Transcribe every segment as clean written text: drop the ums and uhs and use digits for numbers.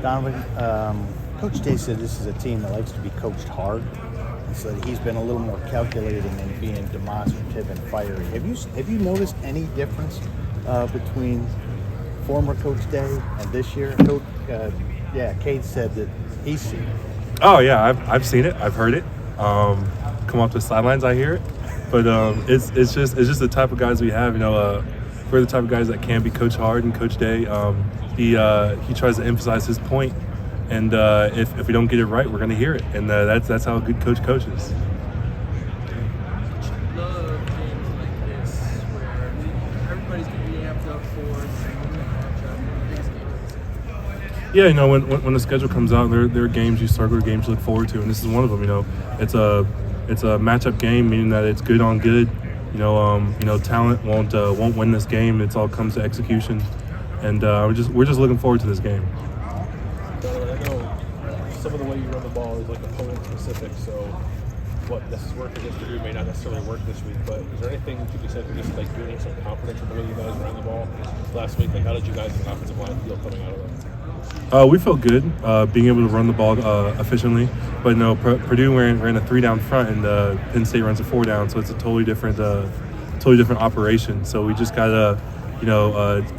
Donovan, Coach Day said this is a team that likes to be coached hard, and so he's been a little more calculating and being demonstrative and fiery. Have you noticed any difference between former Coach Day and this year? Cade said that he's seen it. Oh yeah, I've seen it. I've heard it. Come off the sidelines, I hear it. But it's just the type of guys we have. We're the type of guys that can be coached hard. And Coach Day, he tries to emphasize his point. And if we don't get it right, we're going to hear it. And that's how a good coach coaches. Love games like this where everybody's going to be amped up for the Yeah, when the schedule comes out, there are games you circle, games you look forward to, and this is one of them. It's a matchup game, meaning that it's good on good. Talent won't win this game. It all comes to execution, and we're just looking forward to this game. Donovan, I know some of the way you run the ball is like opponent specific, so what this worked against Purdue may not necessarily work this week, but is there anything to be said for just like gaining some confidence in the way you guys ran the ball last week? Like, how did you guys in the offensive line feel coming out of that? We felt good being able to run the ball efficiently, but Purdue ran a 3-down front, and Penn State runs a 4-down, so it's a totally different operation. So we just gotta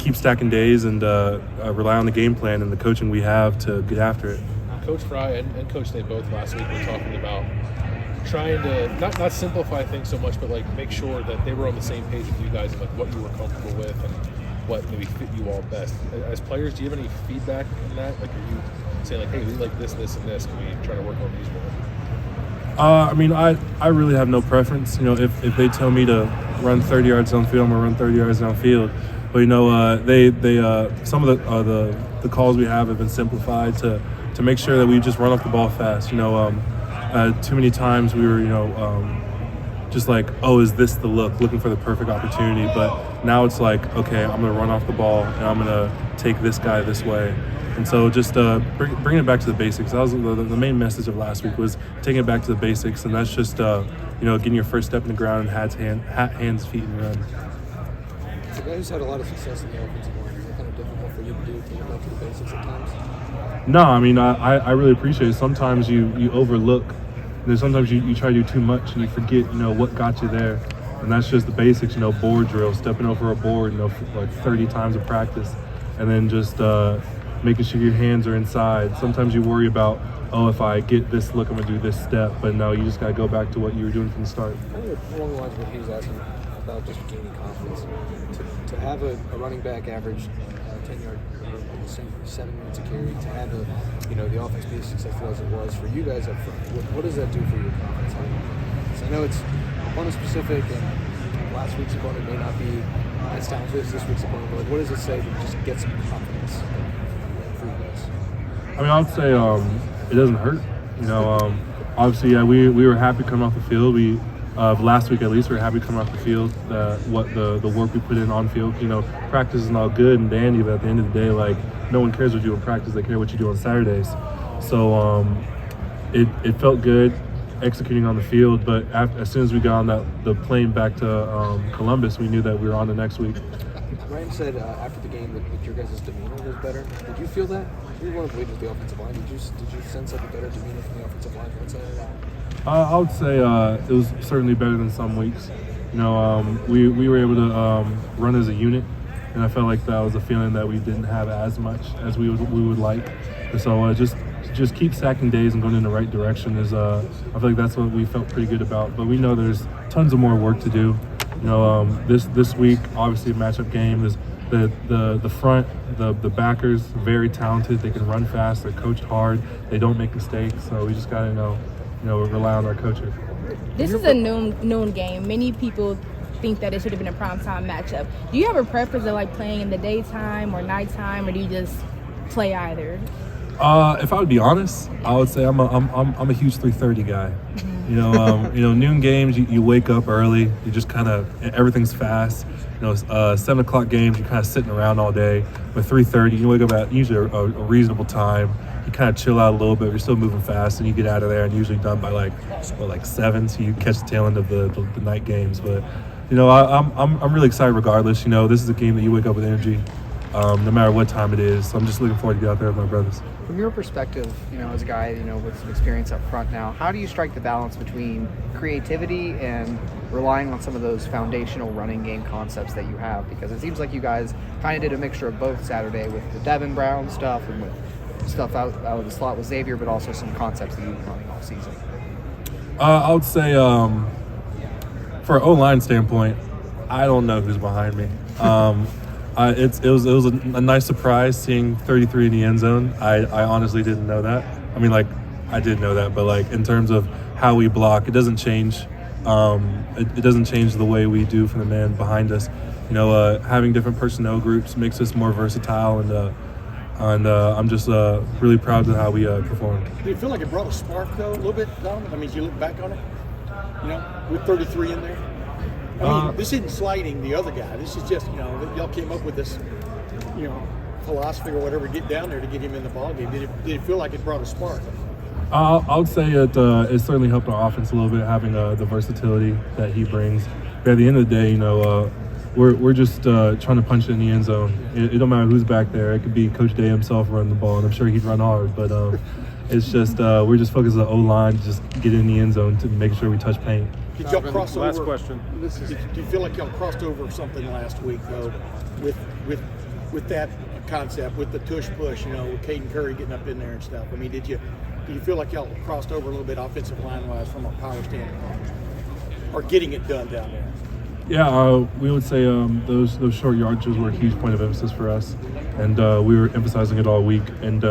keep stacking days and rely on the game plan and the coaching we have to get after it. Coach Fry and Coach Day both last week were talking about trying to not simplify things so much, but like make sure that they were on the same page with you guys and like what you were comfortable with and what maybe fit you all best. As players, do you have any feedback in that? Like, are you saying like, hey, we like this, and this? Can we try to work on these more? I really have no preference. If they tell me to run 30 yards downfield, I'm gonna run 30 yards downfield. But they some of the calls we have been simplified to make sure that we just run off the ball fast. Too many times we were just like, oh, is this the look? Looking for the perfect opportunity. But now it's like, okay, I'm gonna run off the ball and I'm gonna take this guy this way. And so just bringing it back to the basics. That was the main message of last week, was taking it back to the basics, and that's just getting your first step in the ground and hands, feet, and run. As a guy who's had a lot of success in the offensive line, is it kind of difficult for you to do, take it back to the basics at times? No, I really appreciate it. Sometimes you overlook, and then sometimes you try to do too much and you forget what got you there. And that's just the basics, board drill, stepping over a board, like 30 times of practice, and then just making sure your hands are inside. Sometimes you worry about, oh, if I get this look, I'm gonna do this step, but no, you just gotta go back to what you were doing from the start. Along the lines of what he was asking about, just gaining confidence, to have a running back average 10-yard, 7 minutes of carry, to have the offense be as successful as it was for you guys up front, what does that do for your confidence? So I know it's opponent specific, and last week's opponent may not be as talented as this week's opponent, but what does it say to just get some confidence for you guys? I would say it doesn't hurt. Obviously, yeah, we were happy coming off the field. Last week at least, we were happy coming off the field. What the work we put in on field. Practice is all good and dandy, but at the end of the day, like, no one cares what you do in practice. They care what you do on Saturdays. So it felt good executing on the field, but as soon as we got on the plane back to Columbus, we knew that we were on the next week. Ryan said after the game that your guys' demeanor was better. Did you feel that? You're one of the leaders of the offensive line. Did you sense like a better demeanor from the offensive line on Saturday? I would say it was certainly better than some weeks. We were able to run as a unit, and I felt like that was a feeling that we didn't have as much as we would like. And so just keep sacking days and going in the right direction is I feel like that's what we felt pretty good about. But we know there's tons of more work to do. This week, obviously a matchup game. Is the front, the backers, very talented. They can run fast. They're coached hard. They don't make mistakes. So we just gotta rely on our coaches. This is a noon game. Many people think that it should have been a primetime matchup. Do you have a preference of like playing in the daytime or nighttime, or do you just play either? If I would be honest, I would say I'm a huge 3:30 guy. Noon games, you wake up early. You just kind of, everything's fast. 7 o'clock games, you're kind of sitting around all day. But 3:30, you wake up at usually a reasonable time. You kind of chill out a little bit. You're still moving fast, and you get out of there and usually done by like 7, so you catch the tail end of the night games. But I'm really excited regardless. This is a game that you wake up with energy. no matter what time it is. So I'm just looking forward to get out there with my brothers. From your perspective, as a guy, with some experience up front now, how do you strike the balance between creativity and relying on some of those foundational running game concepts that you have? Because it seems like you guys kind of did a mixture of both Saturday with the Devin Brown stuff and with stuff out of the slot with Xavier, but also some concepts that you've been running all season. I would say, for an O-line standpoint, I don't know who's behind me. It was a nice surprise seeing 33 in the end zone. I honestly didn't know that. I mean, I did know that, but in terms of how we block, it doesn't change. It doesn't change the way we do for the man behind us. Having different personnel groups makes us more versatile, and I'm just really proud of how we performed. Do you feel like it brought a spark, though, a little bit, Donovan? I mean, as you look back on it, with 33 in there? I mean, this isn't slighting the other guy. This is just, y'all came up with this, philosophy or whatever to get down there to get him in the ballgame. Did it feel like it brought a spark? I would say it certainly helped our offense a little bit, having the versatility that he brings. But at the end of the day, we're just trying to punch it in the end zone. It don't matter who's back there. It could be Coach Day himself running the ball, and I'm sure he'd run hard. But it's just we're just focused on the O-line, just get in the end zone to make sure we touch paint. Did y'all cross over? Last question. Do you feel like y'all crossed over something last week, though, with that concept, with the tush push, with Caden Curry getting up in there and stuff? I mean, did you feel like y'all crossed over a little bit offensive line-wise from a power standpoint, or getting it done down there? Yeah, we would say those short yardages were a huge point of emphasis for us, and we were emphasizing it all week. And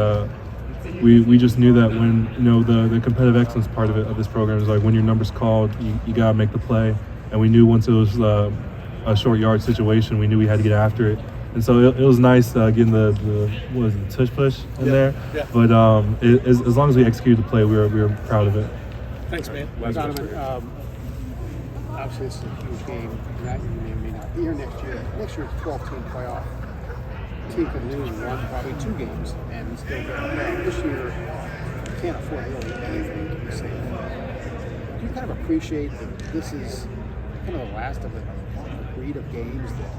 we just knew that when the competitive excellence part of this program is when your number's called, you gotta make the play. And we knew once it was a short yard situation, we knew we had to get after it. And so it was nice getting the tush push in there. Yeah. But as long as we executed the play, we were proud of it. Thanks, man. Donovan, obviously this is a huge game. Not here next year. Next year it's a 12-team playoff. Team could lose one, probably two games, and still get a This year, you can't afford really anything to be safe. Do you kind of appreciate that this is kind of the last of a breed of games that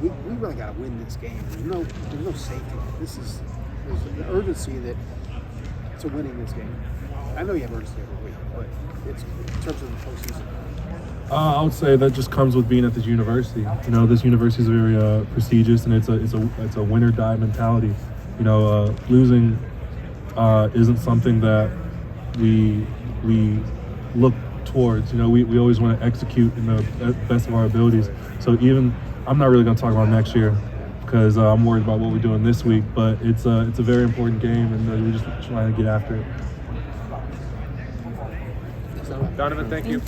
we really got to win this game? There's no safety. There's the urgency that to winning this game. I know you have urgency every week, but it's in terms of the postseason. I would say that just comes with being at this university. This university is very prestigious, and it's a win or die mentality. Losing isn't something that we look towards. We always want to execute in the best of our abilities. So I'm not really going to talk about next year because I'm worried about what we're doing this week. But it's a very important game, and we're just trying to get after it. Donovan, thank you.